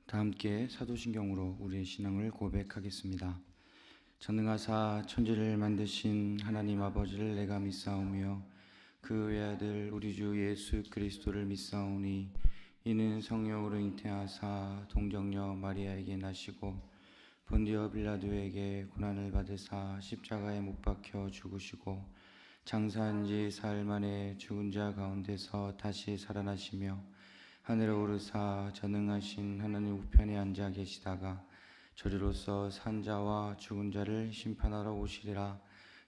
다 함께 사도신경으로 우리의 신앙을 고백하겠습니다. 전능하사 천지를 만드신 하나님 아버지를 내가 믿사오며 그 외아들 우리 주 예수 그리스도를 믿사오니 이는 성령으로 잉태하사 동정녀 마리아에게 나시고 본디오 빌라도에게 고난을 받으사 십자가에 못 박혀 죽으시고 장사한 지 사흘 만에 죽은 자 가운데서 다시 살아나시며 하늘에 오르사 전능하신 하나님 우편에 앉아 계시다가 저리로서 산 자와 죽은 자를 심판하러 오시리라.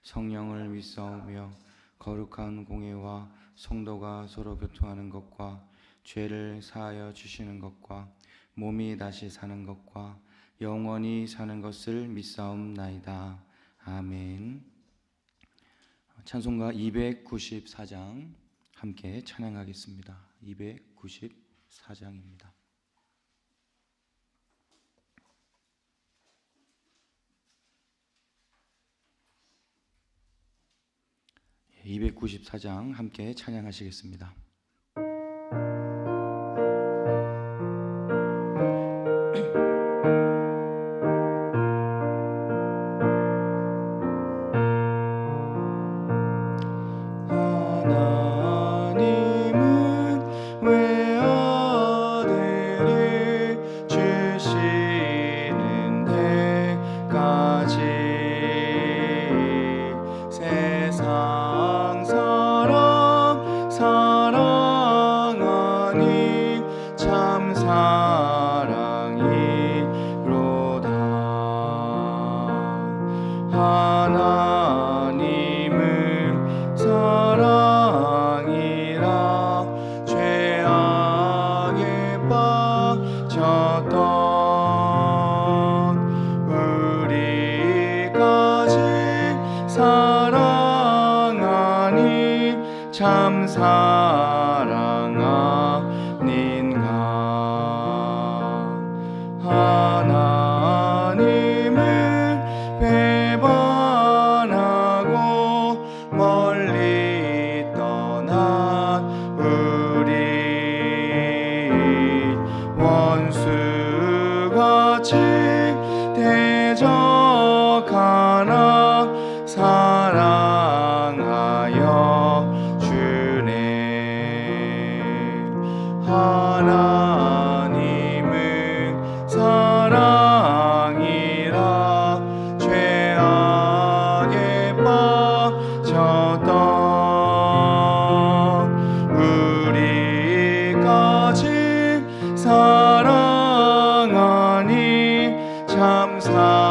성령을 믿사오며 거룩한 공예와 성도가 서로 교통하는 것과 죄를 사하여 주시는 것과 몸이 다시 사는 것과 영원히 사는 것을 믿사옵나이다. 아멘. 찬송가 294장 함께 찬양하겠습니다. 294장입니다. 294장 함께 찬양하시겠습니다. 참 사랑하는가. 하나님을 배반하고 멀리 떠난 우리 원수같이 대적하나 사랑하여 주네. 하나님은 사랑이라 죄악에 빠졌던 우리까지 사랑하니 참 사랑하는가.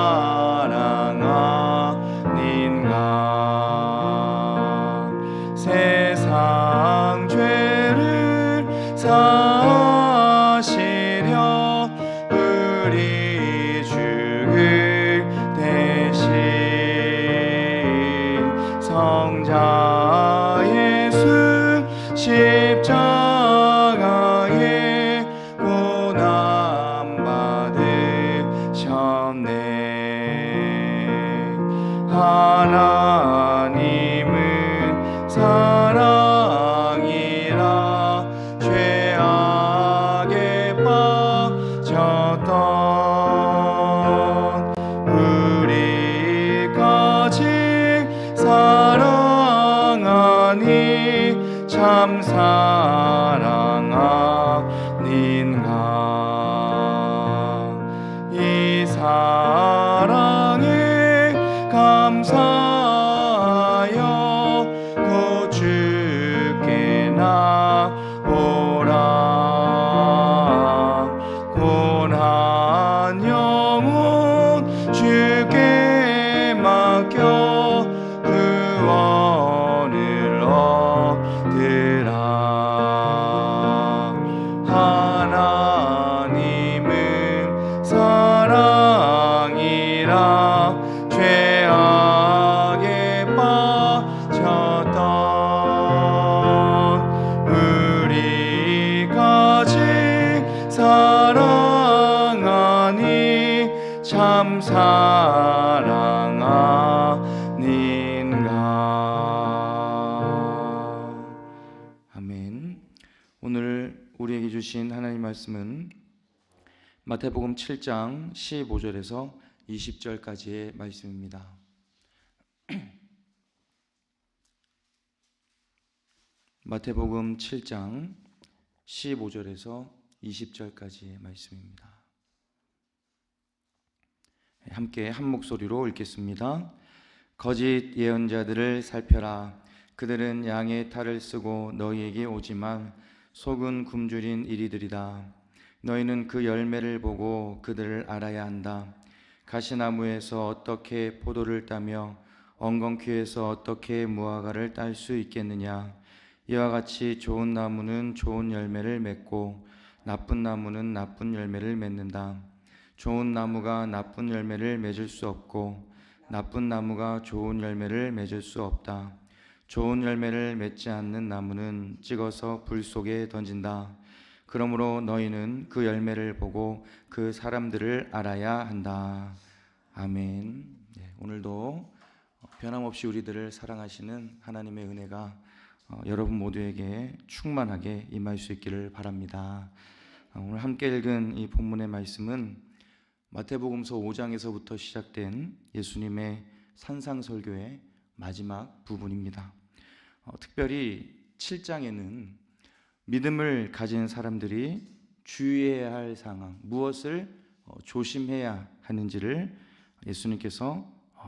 세상 죄를 사시려 우리 죽을 대신 성자 예수 십자가에 고난 받으셨네. 하나님은 사랑이라 죄악에 빠졌던 우리까지 사랑하니 참 사랑하는가. 이 사랑에 감사하여 곧 주께 나오라. 고난 영혼 주께 맡겨 구원을 얻으라. 하나님은 사랑이라 죄악에 빠졌던 우리까지 사랑하니 참 사랑하는가. 아멘. 오늘 우리에게 주신 하나님 말씀은 마태복음 7장 15절에서 20절까지의 말씀입니다. 마태복음 7장 15절에서 20절까지의 말씀입니다. 함께 한 목소리로 읽겠습니다. 거짓 예언자들을 살펴라. 그들은 양의 탈을 쓰고 너희에게 오지만 속은 굶주린 이리들이다. 너희는 그 열매를 보고 그들을 알아야 한다. 가시나무에서 어떻게 포도를 따며 엉겅퀴에서 어떻게 무화과를 딸 수 있겠느냐. 이와 같이 좋은 나무는 좋은 열매를 맺고 나쁜 나무는 나쁜 열매를 맺는다. 좋은 나무가 나쁜 열매를 맺을 수 없고 나쁜 나무가 좋은 열매를 맺을 수 없다. 좋은 열매를 맺지 않는 나무는 찍어서 불 속에 던진다. 그러므로 너희는 그 열매를 보고 그 사람들을 알아야 한다. 아멘. 오늘도 변함없이 우리들을 사랑하시는 하나님의 은혜가 여러분 모두에게 충만하게 임할 수 있기를 바랍니다. 오늘 함께 읽은 이 본문의 말씀은 마태복음서 5장에서부터 시작된 예수님의 산상설교의 마지막 부분입니다. 특별히 7장에는 믿음을 가진 사람들이 주의해야 할 상황, 무엇을 조심해야 하는지를 예수님께서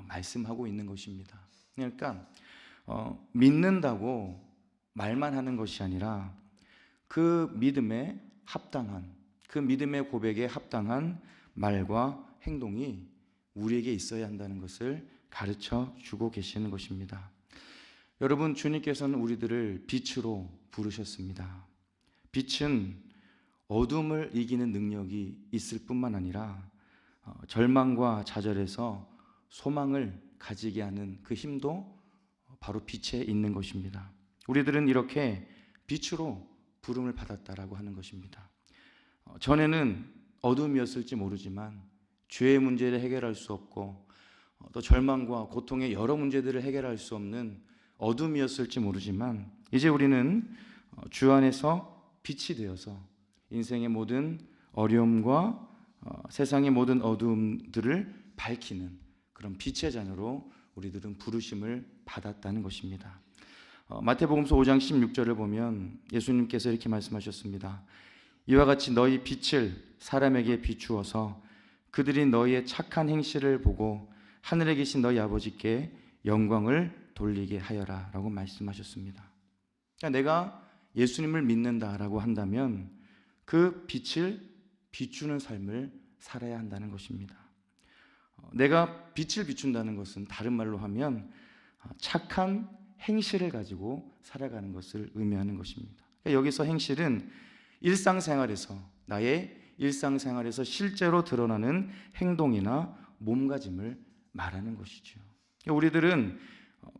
말씀하고 있는 것입니다. 그러니까 믿는다고 말만 하는 것이 아니라 그 믿음에 합당한, 그 믿음의 고백에 합당한 말과 행동이 우리에게 있어야 한다는 것을 가르쳐 주고 계시는 것입니다. 여러분, 주님께서는 우리들을 빛으로 부르셨습니다. 빛은 어둠을 이기는 능력이 있을 뿐만 아니라 절망과 좌절에서 소망을 가지게 하는 그 힘도 바로 빛에 있는 것입니다. 우리들은 이렇게 빛으로 부름을 받았다라고 하는 것입니다. 전에는 어둠이었을지 모르지만 죄의 문제를 해결할 수 없고 또 절망과 고통의 여러 문제들을 해결할 수 없는 어둠이었을지 모르지만 이제 우리는 주 안에서 빛이 되어서 인생의 모든 어려움과 세상의 모든 어두움들을 밝히는 그런 빛의 자녀로 우리들은 부르심을 받았다는 것입니다. 마태복음서 5장 16절을 보면 예수님께서 이렇게 말씀하셨습니다. 이와 같이 너희 빛을 사람에게 비추어서 그들이 너희의 착한 행실을 보고 하늘에 계신 너희 아버지께 영광을 돌리게 하여라 라고 말씀하셨습니다. 그러니까 내가 예수님을 믿는다라고 한다면 그 빛을 비추는 삶을 살아야 한다는 것입니다. 내가 빛을 비춘다는 것은 다른 말로 하면 착한 행실을 가지고 살아가는 것을 의미하는 것입니다. 그러니까 여기서 행실은 일상생활에서, 나의 일상생활에서 실제로 드러나는 행동이나 몸가짐을 말하는 것이죠. 그러니까 우리들은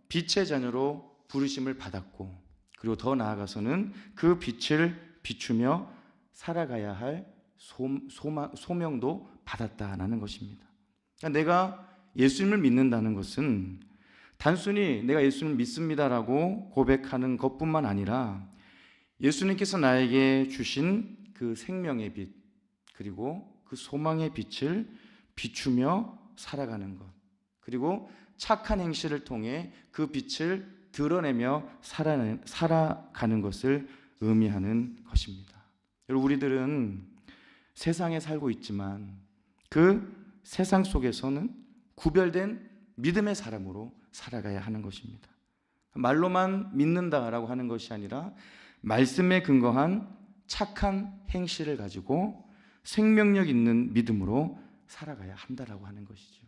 빛의 자녀로 부르심을 받았고, 그리고 더 나아가서는 그 빛을 비추며 살아가야 할 소명도 받았다라는 것입니다. 그러니까 내가 예수님을 믿는다는 것은 단순히 내가 예수님을 믿습니다라고 고백하는 것뿐만 아니라 예수님께서 나에게 주신 그 생명의 빛, 그리고 그 소망의 빛을 비추며 살아가는 것, 그리고 착한 행실을 통해 그 빛을 드러내며 살아가는 것을 의미하는 것입니다. 여러분, 우리들은 세상에 살고 있지만 그 세상 속에서는 구별된 믿음의 사람으로 살아가야 하는 것입니다. 말로만 믿는다라고 하는 것이 아니라 말씀에 근거한 착한 행실을 가지고 생명력 있는 믿음으로 살아가야 한다라고 하는 것이죠.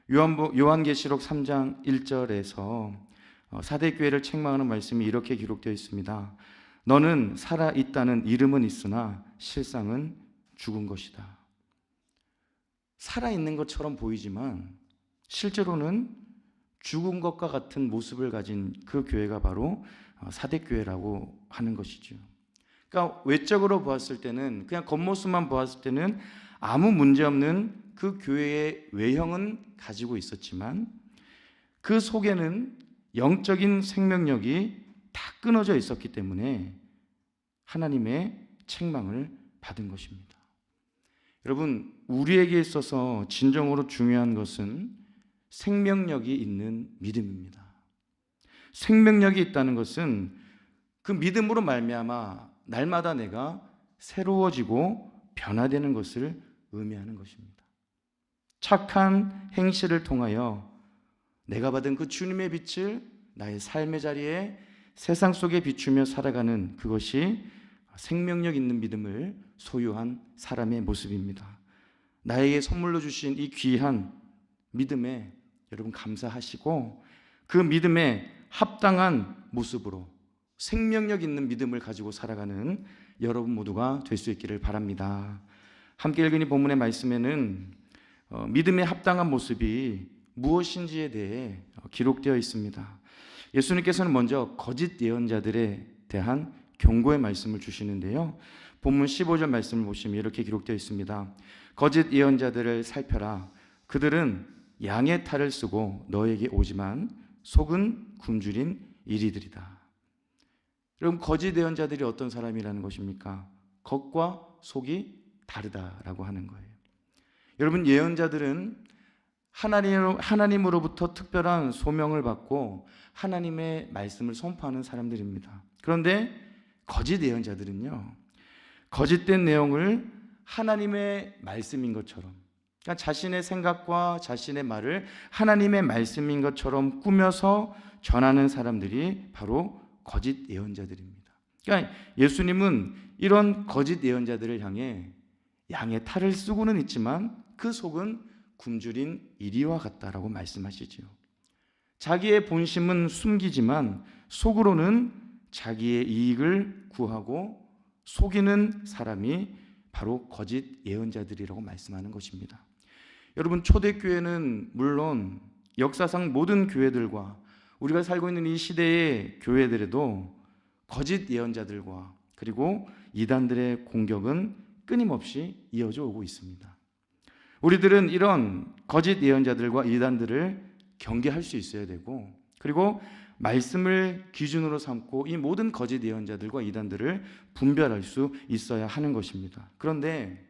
요한계시록 3장 1절에서 사대교회를 책망하는 말씀이 이렇게 기록되어 있습니다. 너는 살아있다는 이름은 있으나 실상은 죽은 것이다. 살아있는 것처럼 보이지만 실제로는 죽은 것과 같은 모습을 가진 그 교회가 바로 사대교회라고 하는 것이죠. 그러니까 외적으로 보았을 때는, 그냥 겉모습만 보았을 때는 아무 문제 없는 그 교회의 외형은 가지고 있었지만 그 속에는 영적인 생명력이 다 끊어져 있었기 때문에 하나님의 책망을 받은 것입니다. 여러분, 우리에게 있어서 진정으로 중요한 것은 생명력이 있는 믿음입니다. 생명력이 있다는 것은 그 믿음으로 말미암아 날마다 내가 새로워지고 변화되는 것을 의미하는 것입니다. 착한 행실을 통하여 내가 받은 그 주님의 빛을 나의 삶의 자리에 세상 속에 비추며 살아가는 그것이 생명력 있는 믿음을 소유한 사람의 모습입니다. 나에게 선물로 주신 이 귀한 믿음에 여러분 감사하시고 그 믿음에 합당한 모습으로 생명력 있는 믿음을 가지고 살아가는 여러분 모두가 될 수 있기를 바랍니다. 함께 읽은 이 본문의 말씀에는 믿음에 합당한 모습이 무엇인지에 대해 기록되어 있습니다. 예수님께서는 먼저 거짓 예언자들에 대한 경고의 말씀을 주시는데요. 본문 15절 말씀을 보시면 이렇게 기록되어 있습니다. 거짓 예언자들을 살펴라. 그들은 양의 탈을 쓰고 너에게 오지만 속은 굶주린 이리들이다. 여러분, 거짓 예언자들이 어떤 사람이라는 것입니까? 겉과 속이 다르다라고 하는 거예요. 여러분, 예언자들은 하나님으로부터 특별한 소명을 받고 하나님의 말씀을 선포하는 사람들입니다. 그런데 거짓 예언자들은요, 거짓된 내용을 하나님의 말씀인 것처럼, 그러니까 자신의 생각과 자신의 말을 하나님의 말씀인 것처럼 꾸며서 전하는 사람들이 바로 거짓 예언자들입니다. 그러니까 예수님은 이런 거짓 예언자들을 향해 양의 탈을 쓰고는 있지만 그 속은 굶주린 이리와 같다라고 말씀하시죠. 자기의 본심은 숨기지만 속으로는 자기의 이익을 구하고 속이는 사람이 바로 거짓 예언자들이라고 말씀하는 것입니다. 여러분, 초대교회는 물론 역사상 모든 교회들과 우리가 살고 있는 이 시대의 교회들에도 거짓 예언자들과 그리고 이단들의 공격은 끊임없이 이어져 오고 있습니다. 우리들은 이런 거짓 예언자들과 이단들을 경계할 수 있어야 되고, 그리고 말씀을 기준으로 삼고 이 모든 거짓 예언자들과 이단들을 분별할 수 있어야 하는 것입니다. 그런데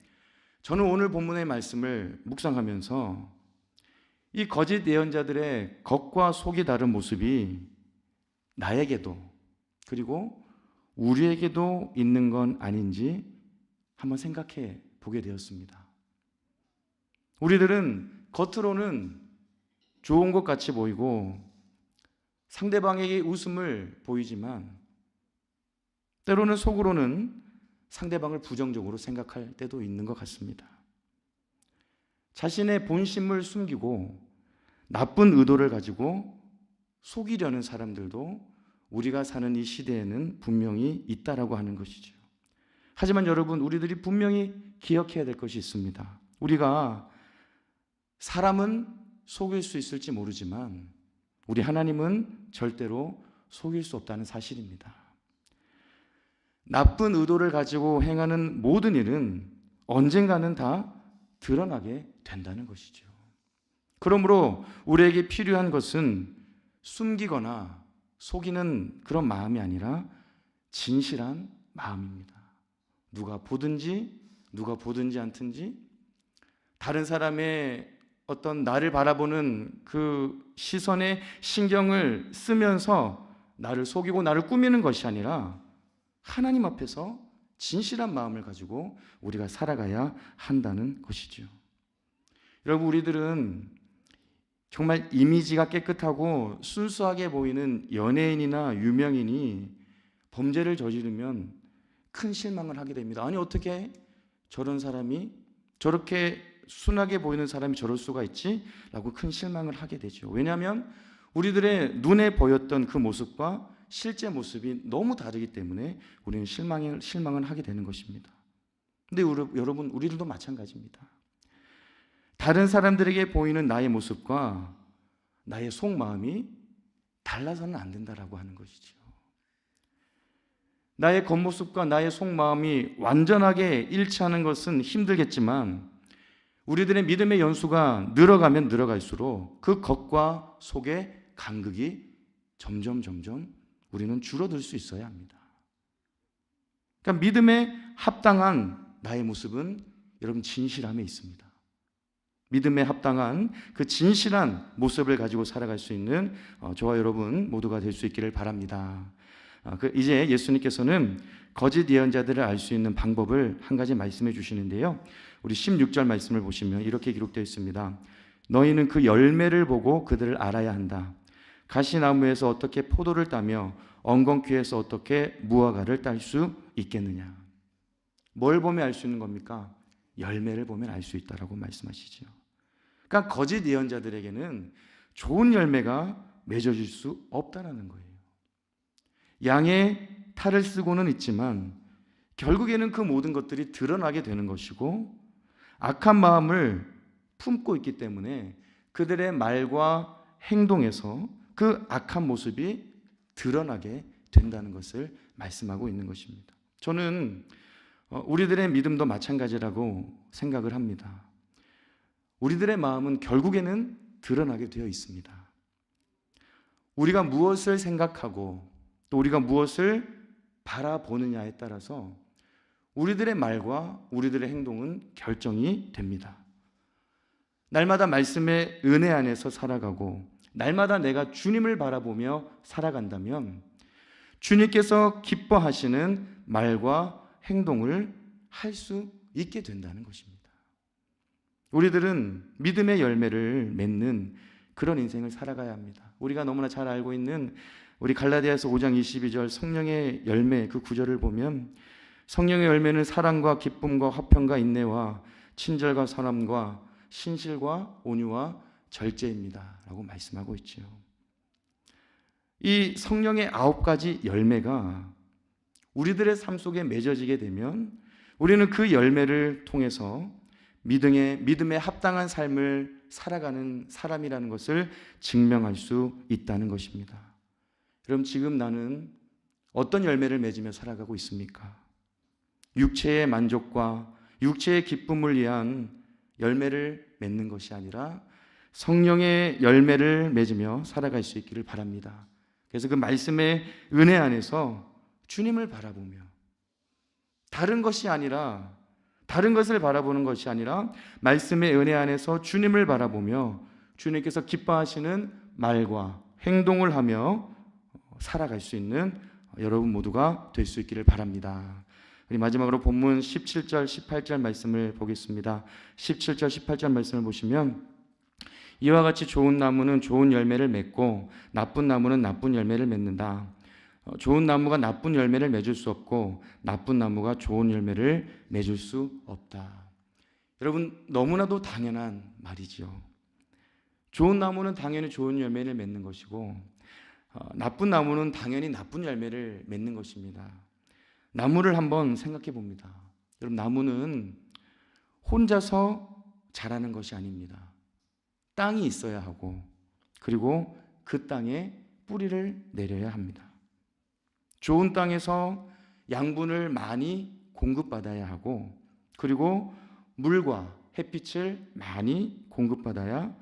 저는 오늘 본문의 말씀을 묵상하면서 이 거짓 예언자들의 겉과 속이 다른 모습이 나에게도 그리고 우리에게도 있는 건 아닌지 한번 생각해 보게 되었습니다. 우리들은 겉으로는 좋은 것 같이 보이고 상대방에게 웃음을 보이지만 때로는 속으로는 상대방을 부정적으로 생각할 때도 있는 것 같습니다. 자신의 본심을 숨기고 나쁜 의도를 가지고 속이려는 사람들도 우리가 사는 이 시대에는 분명히 있다라고 하는 것이죠. 하지만 여러분, 우리들이 분명히 기억해야 될 것이 있습니다. 우리가 사람은 속일 수 있을지 모르지만 우리 하나님은 절대로 속일 수 없다는 사실입니다. 나쁜 의도를 가지고 행하는 모든 일은 언젠가는 다 드러나게 된다는 것이죠. 그러므로 우리에게 필요한 것은 숨기거나 속이는 그런 마음이 아니라 진실한 마음입니다. 누가 보든지 않든지 다른 사람의 어떤 나를 바라보는 그 시선에 신경을 쓰면서 나를 속이고 나를 꾸미는 것이 아니라 하나님 앞에서 진실한 마음을 가지고 우리가 살아가야 한다는 것이죠. 여러분, 우리들은 정말 이미지가 깨끗하고 순수하게 보이는 연예인이나 유명인이 범죄를 저지르면 큰 실망을 하게 됩니다. 아니, 어떻게 저런 사람이, 저렇게 순하게 보이는 사람이 저럴 수가 있지? 라고 큰 실망을 하게 되죠. 왜냐하면 우리들의 눈에 보였던 그 모습과 실제 모습이 너무 다르기 때문에 우리는 실망을 하게 되는 것입니다. 근데 여러분, 우리들도 마찬가지입니다. 다른 사람들에게 보이는 나의 모습과 나의 속마음이 달라서는 안 된다라고 하는 것이죠. 나의 겉모습과 나의 속마음이 완전하게 일치하는 것은 힘들겠지만 우리들의 믿음의 연수가 늘어가면 늘어갈수록 그 겉과 속의 간극이 점점 우리는 줄어들 수 있어야 합니다. 그러니까 믿음에 합당한 나의 모습은 여러분 진실함에 있습니다. 믿음에 합당한 그 진실한 모습을 가지고 살아갈 수 있는 저와 여러분 모두가 될 수 있기를 바랍니다. 이제 예수님께서는 거짓 예언자들을 알 수 있는 방법을 한 가지 말씀해 주시는데요. 우리 16절 말씀을 보시면 이렇게 기록되어 있습니다. 너희는 그 열매를 보고 그들을 알아야 한다. 가시나무에서 어떻게 포도를 따며 엉겅퀴에서 어떻게 무화과를 딸 수 있겠느냐. 뭘 보면 알 수 있는 겁니까? 열매를 보면 알 수 있다라고 말씀하시죠. 그러니까 거짓 예언자들에게는 좋은 열매가 맺어질 수 없다라는 거예요. 양의 탈을 쓰고는 있지만 결국에는 그 모든 것들이 드러나게 되는 것이고 악한 마음을 품고 있기 때문에 그들의 말과 행동에서 그 악한 모습이 드러나게 된다는 것을 말씀하고 있는 것입니다. 저는 우리들의 믿음도 마찬가지라고 생각을 합니다. 우리들의 마음은 결국에는 드러나게 되어 있습니다. 우리가 무엇을 생각하고 또 우리가 무엇을 바라보느냐에 따라서 우리들의 말과 우리들의 행동은 결정이 됩니다. 날마다 말씀의 은혜 안에서 살아가고 날마다 내가 주님을 바라보며 살아간다면 주님께서 기뻐하시는 말과 행동을 할 수 있게 된다는 것입니다. 우리들은 믿음의 열매를 맺는 그런 인생을 살아가야 합니다. 우리가 너무나 잘 알고 있는 우리 갈라디아서 5장 22절 성령의 열매 그 구절을 보면 성령의 열매는 사랑과 기쁨과 화평과 인내와 친절과 선함과 신실과 온유와 절제입니다 라고 말씀하고 있죠. 이 성령의 9가지 열매가 우리들의 삶 속에 맺어지게 되면 우리는 그 열매를 통해서 믿음에 합당한 삶을 살아가는 사람이라는 것을 증명할 수 있다는 것입니다. 그럼 지금 나는 어떤 열매를 맺으며 살아가고 있습니까? 육체의 만족과 육체의 기쁨을 위한 열매를 맺는 것이 아니라 성령의 열매를 맺으며 살아갈 수 있기를 바랍니다. 그래서 그 말씀의 은혜 안에서 주님을 바라보며 다른 것을 바라보는 것이 아니라 말씀의 은혜 안에서 주님을 바라보며 주님께서 기뻐하시는 말과 행동을 하며 살아갈 수 있는 여러분 모두가 될 수 있기를 바랍니다. 우리 마지막으로 본문 17절 18절 말씀을 보겠습니다. 17절 18절 말씀을 보시면 이와 같이 좋은 나무는 좋은 열매를 맺고 나쁜 나무는 나쁜 열매를 맺는다. 좋은 나무가 나쁜 열매를 맺을 수 없고 나쁜 나무가 좋은 열매를 맺을 수 없다. 여러분 너무나도 당연한 말이죠. 좋은 나무는 당연히 좋은 열매를 맺는 것이고 나쁜 나무는 당연히 나쁜 열매를 맺는 것입니다. 나무를 한번 생각해 봅니다. 여러분 나무는 혼자서 자라는 것이 아닙니다. 땅이 있어야 하고 그리고 그 땅에 뿌리를 내려야 합니다. 좋은 땅에서 양분을 많이 공급받아야 하고 그리고 물과 햇빛을 많이 공급받아야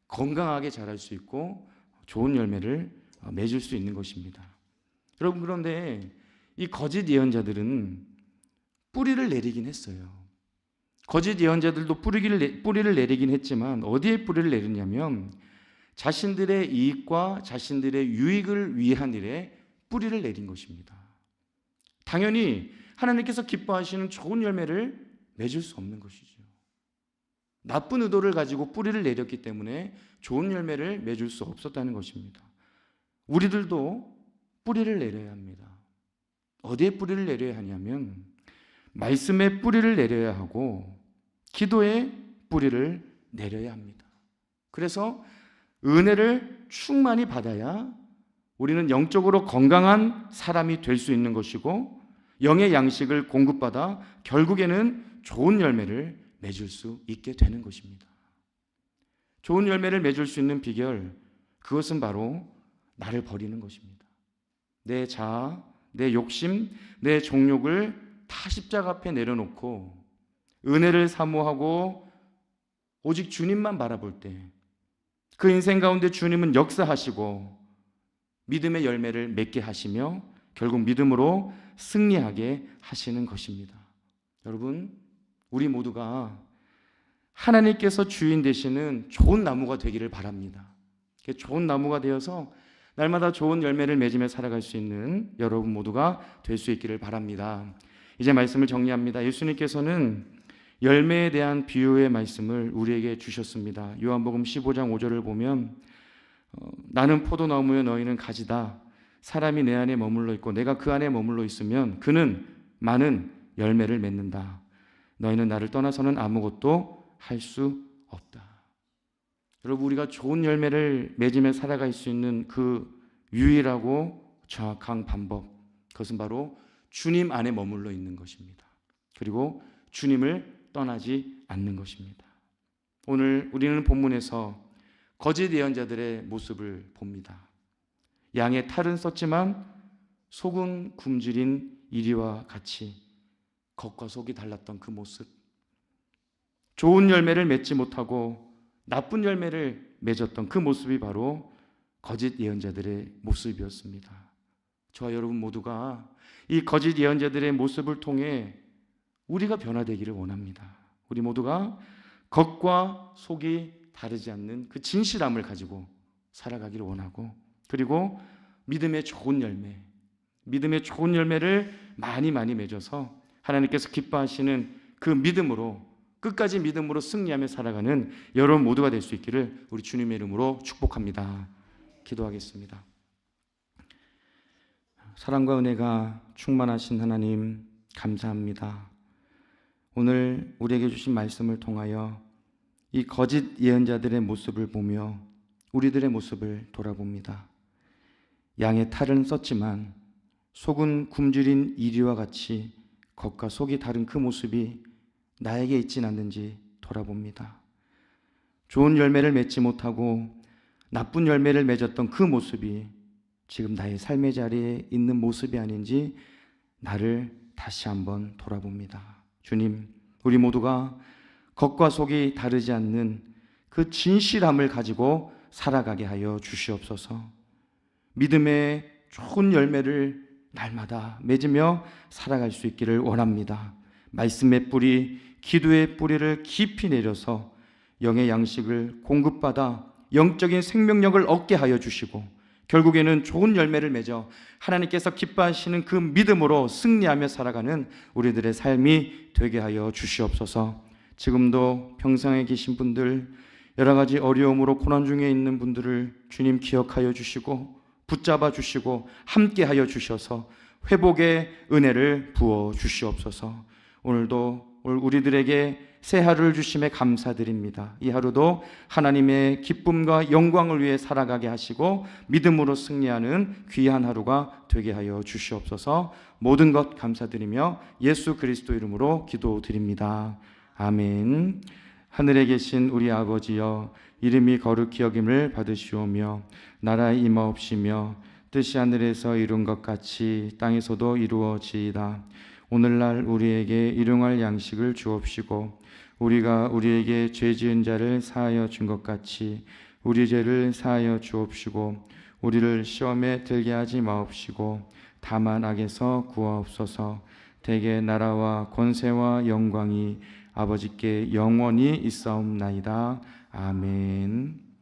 건강하게 자랄 수 있고 좋은 열매를 맺을 수 있는 것입니다. 여러분 그런데 이 거짓 예언자들은 뿌리를 내리긴 했어요. 거짓 예언자들도 뿌리를 내리긴 했지만 어디에 뿌리를 내리냐면 자신들의 이익과 자신들의 유익을 위한 일에 뿌리를 내린 것입니다. 당연히 하나님께서 기뻐하시는 좋은 열매를 맺을 수 없는 것이죠. 나쁜 의도를 가지고 뿌리를 내렸기 때문에 좋은 열매를 맺을 수 없었다는 것입니다. 우리들도 뿌리를 내려야 합니다. 어디에 뿌리를 내려야 하냐면 말씀에 뿌리를 내려야 하고 기도에 뿌리를 내려야 합니다. 그래서 은혜를 충만히 받아야 우리는 영적으로 건강한 사람이 될 수 있는 것이고 영의 양식을 공급받아 결국에는 좋은 열매를 맺을 수 있게 되는 것입니다. 좋은 열매를 맺을 수 있는 비결, 그것은 바로 나를 버리는 것입니다. 내 자아, 내 욕심, 내 정욕을 다 십자가 앞에 내려놓고 은혜를 사모하고 오직 주님만 바라볼 때 그 인생 가운데 주님은 역사하시고 믿음의 열매를 맺게 하시며 결국 믿음으로 승리하게 하시는 것입니다. 여러분, 우리 모두가 하나님께서 주인 되시는 좋은 나무가 되기를 바랍니다. 좋은 나무가 되어서 날마다 좋은 열매를 맺으며 살아갈 수 있는 여러분 모두가 될 수 있기를 바랍니다. 이제 말씀을 정리합니다. 예수님께서는 열매에 대한 비유의 말씀을 우리에게 주셨습니다. 요한복음 15장 5절을 보면 나는 포도나무여 너희는 가지다. 사람이 내 안에 머물러 있고 내가 그 안에 머물러 있으면 그는 많은 열매를 맺는다. 너희는 나를 떠나서는 아무것도 할 수 없다. 여러분, 우리가 좋은 열매를 맺으며 살아갈 수 있는 그 유일하고 정확한 방법, 그것은 바로 주님 안에 머물러 있는 것입니다. 그리고 주님을 떠나지 않는 것입니다. 오늘 우리는 본문에서 거짓 예언자들의 모습을 봅니다. 양의 탈은 썼지만 속은 굶주린 이리와 같이 겉과 속이 달랐던 그 모습, 좋은 열매를 맺지 못하고 나쁜 열매를 맺었던 그 모습이 바로 거짓 예언자들의 모습이었습니다. 저와 여러분 모두가 이 거짓 예언자들의 모습을 통해 우리가 변화되기를 원합니다. 우리 모두가 겉과 속이 다르지 않는 그 진실함을 가지고 살아가기를 원하고, 그리고 믿음의 좋은 열매를 많이 맺어서 하나님께서 기뻐하시는 그 믿음으로, 끝까지 믿음으로 승리하며 살아가는 여러분 모두가 될 수 있기를 우리 주님의 이름으로 축복합니다. 기도하겠습니다. 사랑과 은혜가 충만하신 하나님, 감사합니다. 오늘 우리에게 주신 말씀을 통하여 이 거짓 예언자들의 모습을 보며 우리들의 모습을 돌아봅니다. 양의 탈은 썼지만 속은 굶주린 이리와 같이 겉과 속이 다른 그 모습이 나에게 있진 않는지 돌아봅니다. 좋은 열매를 맺지 못하고 나쁜 열매를 맺었던 그 모습이 지금 나의 삶의 자리에 있는 모습이 아닌지 나를 다시 한번 돌아봅니다. 주님, 우리 모두가 겉과 속이 다르지 않는 그 진실함을 가지고 살아가게 하여 주시옵소서. 믿음의 좋은 열매를 날마다 맺으며 살아갈 수 있기를 원합니다. 말씀의 뿌리, 기도의 뿌리를 깊이 내려서 영의 양식을 공급받아 영적인 생명력을 얻게 하여 주시고, 결국에는 좋은 열매를 맺어 하나님께서 기뻐하시는 그 믿음으로 승리하며 살아가는 우리들의 삶이 되게 하여 주시옵소서. 지금도 평상에 계신 분들, 여러 가지 어려움으로 고난 중에 있는 분들을 주님 기억하여 주시고 붙잡아 주시고 함께 하여 주셔서 회복의 은혜를 부어 주시옵소서. 오늘도 우리들에게 새 하루를 주심에 감사드립니다. 이 하루도 하나님의 기쁨과 영광을 위해 살아가게 하시고 믿음으로 승리하는 귀한 하루가 되게 하여 주시옵소서. 모든 것 감사드리며 예수 그리스도 이름으로 기도드립니다. 아멘. 하늘에 계신 우리 아버지여, 이름이 거룩히 여김을 받으시오며 나라 임하옵시며 뜻이 하늘에서 이룬 것 같이 땅에서도 이루어지이다. 오늘날 우리에게 일용할 양식을 주옵시고 우리가 우리에게 죄 지은 자를 사하여 준 것 같이 우리 죄를 사하여 주옵시고 우리를 시험에 들게 하지 마옵시고 다만 악에서 구하옵소서. 대개 나라와 권세와 영광이 아버지께 영원히 있사옵나이다. 아멘.